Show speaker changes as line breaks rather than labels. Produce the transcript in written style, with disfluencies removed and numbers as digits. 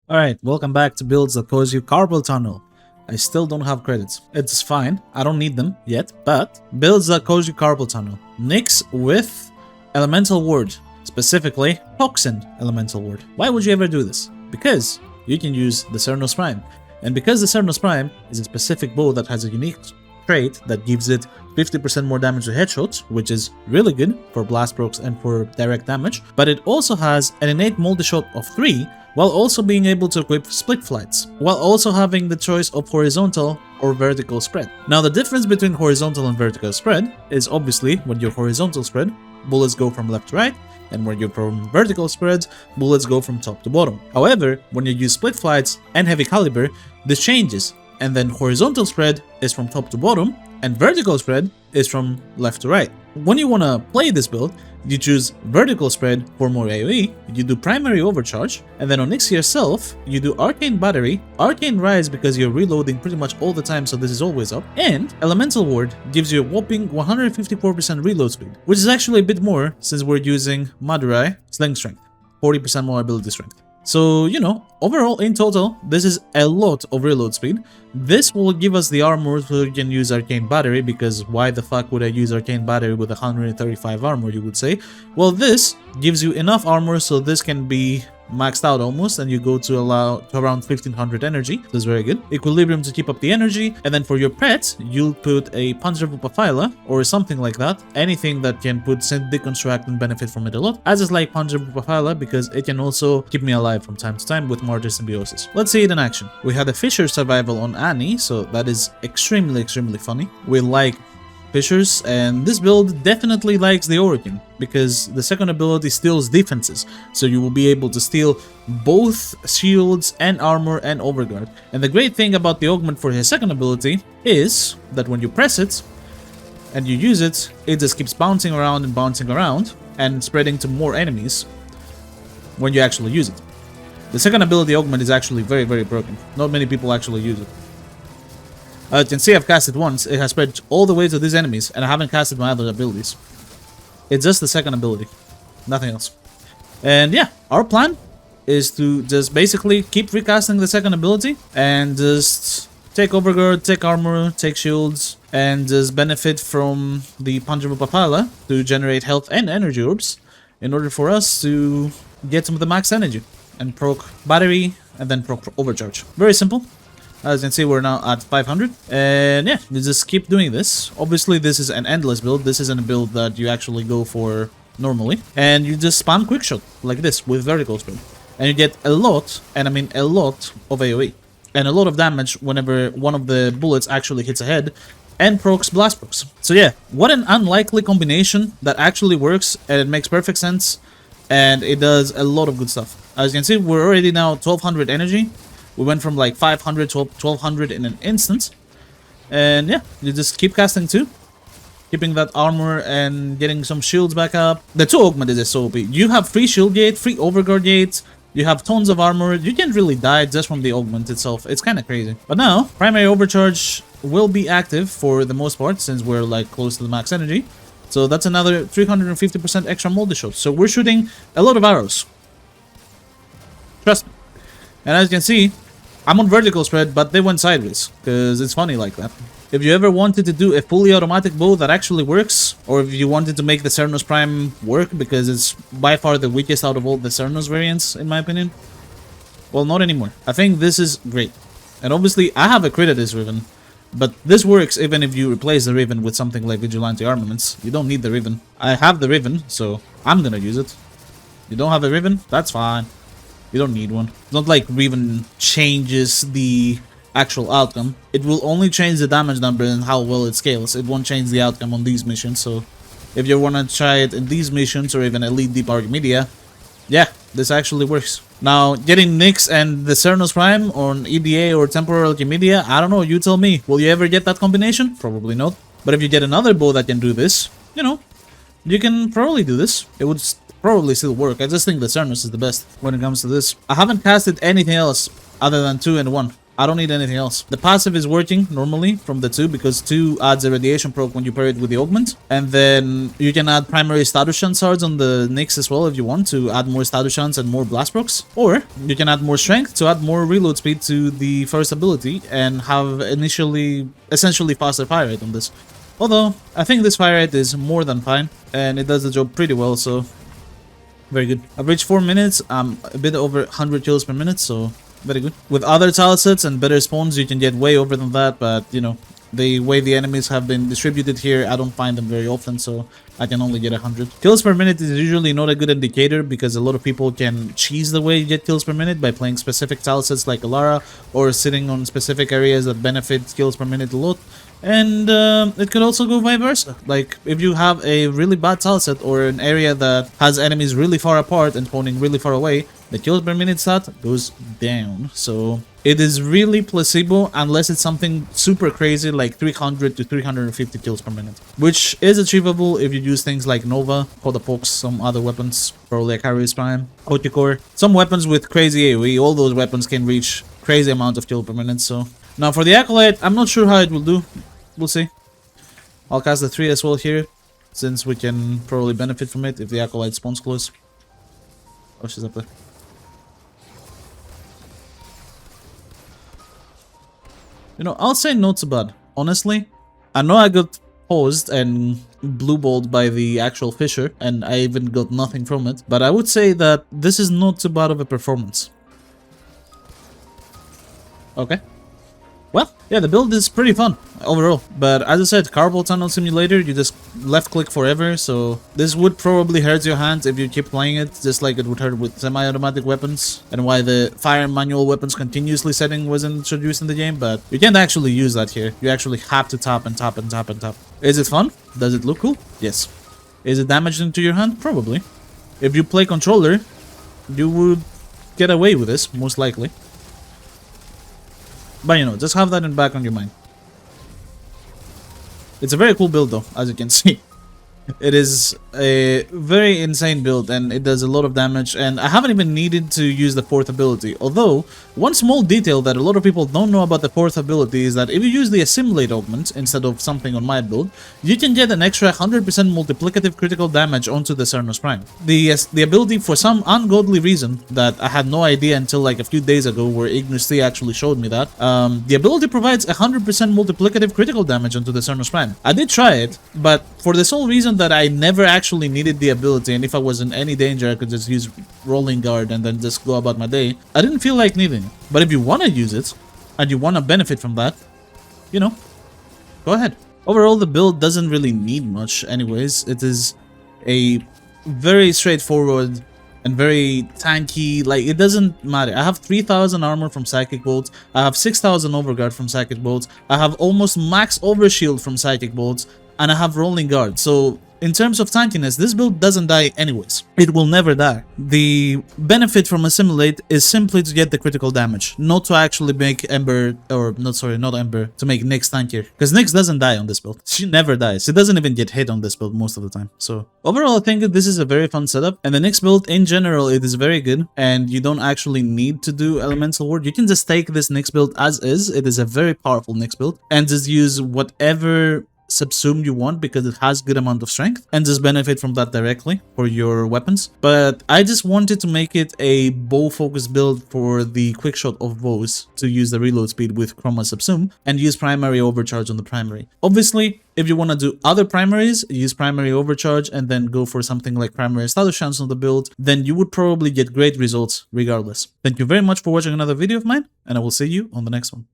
Alright, welcome back to builds that cause you Carpal tunnel. I still don't have credits. It's fine, I don't need them yet, but builds that cause you Carpal tunnel. Nix with elemental ward, specifically toxin elemental ward. Why would you ever do this? Because you can use the Cernos Prime. And because the Cernos Prime is a specific bow that has a unique trait that gives it 50% more damage to headshots, which is really good for blast procs and for direct damage, but it also has an innate multi-shot of 3 while also being able to equip split flights, while also having the choice of horizontal or vertical spread. Now the difference between horizontal and vertical spread is obviously when you're horizontal spread, bullets go from left to right, and when you're from vertical spreads, bullets go from top to bottom. However, when you use split flights and heavy caliber, this changes, and then horizontal spread is from top to bottom, and vertical spread is from left to right. When you want to play this build, you choose vertical spread for more AoE, you do primary overcharge, and then on Nix yourself, you do arcane battery, arcane rise because you're reloading pretty much all the time, so this is always up, and elemental ward gives you a whopping 154% reload speed, which is actually a bit more since we're using Madurai sling strength, 40% more ability strength. So, you know, overall in total, this is a lot of reload speed. This will give us the armor so you can use Arcane Battery, because why the fuck would I use Arcane Battery with 135 armor, you would say? Well, this gives you enough armor so this can be maxed out almost, and you go to around 1500 energy. That's very good. Equilibrium to keep up the energy, and then for your pet, you'll put a Panzerwupperpfeiler or something like that. Anything that can put Synth Deconstruct and benefit from it a lot. As is like Panzerwupperpfeiler because it can also keep me alive from time to time with Martyr Symbiosis. Let's see it in action. We had a Fissure survival on Annie, so that is extremely funny. We like Fissures, and this build definitely likes the Origin because the second ability steals defenses, so you will be able to steal both shields and armor and overguard. And the great thing about the augment for his second ability is that when you press it and you use it, it just keeps bouncing around and spreading to more enemies when you actually use it. The second ability augment is actually very broken. Not many people actually use it. As you can see, I've cast it once. It has spread all the way to these enemies, and I haven't casted my other abilities. It's just the second ability, nothing else. And yeah, our plan is to just basically keep recasting the second ability and just take overguard, take armor, take shields, and just benefit from the Panzerwupperpfeiler to generate health and energy orbs in order for us to get some of the max energy and proc battery and then proc overcharge. Very simple. As you can see, we're now at 500, and yeah, you just keep doing this. Obviously, this is an endless build. This isn't a build that you actually go for normally, and you just spam quickshot like this with vertical spread, and you get a lot, and I mean a lot of AoE, and a lot of damage whenever one of the bullets actually hits a head, and procs blast procs. So yeah, what an unlikely combination that actually works, and it makes perfect sense, and it does a lot of good stuff. As you can see, we're already now 1200 energy. We went from like 500 to 1200 in an instant. And yeah, you just keep casting too. Keeping that armor and getting some shields back up. The 2 augment is so OP. You have free shield gate, free overguard gate. You have tons of armor. You can't really die just from the augment itself. It's kind of crazy. But now, primary overcharge will be active for the most part since we're like close to the max energy. So that's another 350% extra multi shot. So we're shooting a lot of arrows. Trust me. And as you can see, I'm on vertical spread, but they went sideways, because it's funny like that. If you ever wanted to do a fully automatic bow that actually works, or if you wanted to make the Cernos Prime work, because it's by far the weakest out of all the Cernos variants, in my opinion, well, not anymore. I think this is great. And obviously, I have a crit at this Riven, but this works even if you replace the Riven with something like Vigilante Armaments. You don't need the Riven. I have the Riven, so I'm gonna use it. You don't have a Riven? That's fine. You don't need one. It's not like Riven changes the actual outcome. It will only change the damage number and how well it scales. It won't change the outcome on these missions. So if you want to try it in these missions or even Elite Deep Archimedia, yeah, this actually works. Now, getting Nix and the Cernos Prime on EDA or Temporal Archimedia, I don't know, you tell me. Will you ever get that combination? Probably not. But if you get another bow that can do this, you know, you can probably do this. It would probably still work. I just think the Cernos is the best when it comes to this. I haven't casted anything else other than 2 and 1. I don't need anything else. The passive is working normally from the 2 because 2 adds a radiation proc when you pair it with the augment. And then you can add primary status chance shards on the Nyx as well if you want to add more status chance and more blast procs. Or you can add more strength to add more reload speed to the first ability and have essentially faster fire rate on this. Although, I think this fire rate is more than fine, and it does the job pretty well, so very good. I've reached 4 minutes, I'm a bit over 100 kills per minute, so very good. With other tile sets and better spawns, you can get way over than that, but, you know, the way the enemies have been distributed here, I don't find them very often, so I can only get 100. Kills per minute is usually not a good indicator because a lot of people can cheese the way you get kills per minute by playing specific tile sets like Alara or sitting on specific areas that benefit kills per minute a lot. And it could also go vice versa. Like, if you have a really bad tile set or an area that has enemies really far apart and spawning really far away, the kills per minute stat goes down. So it is really placebo unless it's something super crazy like 300 to 350 kills per minute, which is achievable if you use things like Nova, Podapox, some other weapons, probably like Harry's Prime, Otikor, some weapons with crazy AoE. All those weapons can reach crazy amount of kill per minute. So now for the Acolyte, I'm not sure how it will do. We'll see. I'll cast the 3 as well here, since we can probably benefit from it if the Acolyte spawns close. Oh, she's up there. You know, I'll say not too bad. Honestly, I know I got paused and blue balled by the actual Fissure, and I even got nothing from it, but I would say that this is not too bad of a performance. Okay. Well, yeah, the build is pretty fun overall, but as I said, Carpal Tunnel Simulator, you just left click forever, so this would probably hurt your hands if you keep playing it, just like it would hurt with semi-automatic weapons, and why the fire manual weapons continuously setting wasn't introduced in the game, but you can't actually use that here. You actually have to tap and tap and tap and tap. Is it fun? Does it look cool? Yes. Is it damaging to your hand? Probably. If you play controller, you would get away with this, most likely. But you know, just have that in back on your mind. It's a very cool build though, as you can see. It is a very insane build and it does a lot of damage, and I haven't even needed to use the 4th ability. Although, one small detail that a lot of people don't know about the 4th ability is that if you use the Assimilate augment instead of something on my build, you can get an extra 100% multiplicative critical damage onto the Cernos Prime. The ability, for some ungodly reason that I had no idea until like a few days ago where Ignus 3 actually showed me that, the ability provides 100% multiplicative critical damage onto the Cernos Prime. I did try it, but for the sole reason that I never actually needed the ability, and if I was in any danger I could just use Rolling Guard and then just go about my day, I didn't feel like needing it. But if you want to use it, and you want to benefit from that, you know, go ahead. Overall, the build doesn't really need much anyways. It is a very straightforward and very tanky, like, it doesn't matter. I have 3000 armor from Psychic Bolts, I have 6000 Overguard from Psychic Bolts, I have almost max Overshield from Psychic Bolts, and I have Rolling Guard. So in terms of tankiness, this build doesn't die anyways. It will never die. The benefit from Assimilate is simply to get the critical damage, not to actually make Ember, or not Ember, to make Nyx tankier. Because Nyx doesn't die on this build. She never dies. She doesn't even get hit on this build most of the time. So overall, I think that this is a very fun setup. And the Nyx build in general, it is very good. And you don't actually need to do Elemental Ward. You can just take this Nyx build as is. It is a very powerful Nyx build. And just use whatever subsume you want because it has good amount of strength, and just benefit from that directly for your weapons. But I just wanted to make it a bow focused build for the quick shot of bows to use the reload speed with Chroma Subsume and use primary overcharge on the primary. Obviously, if you want to do other primaries, use primary overcharge and then go for something like primary status chance on the build, then you would probably get great results regardless. Thank you very much for watching another video of mine, and I will see you on the next one.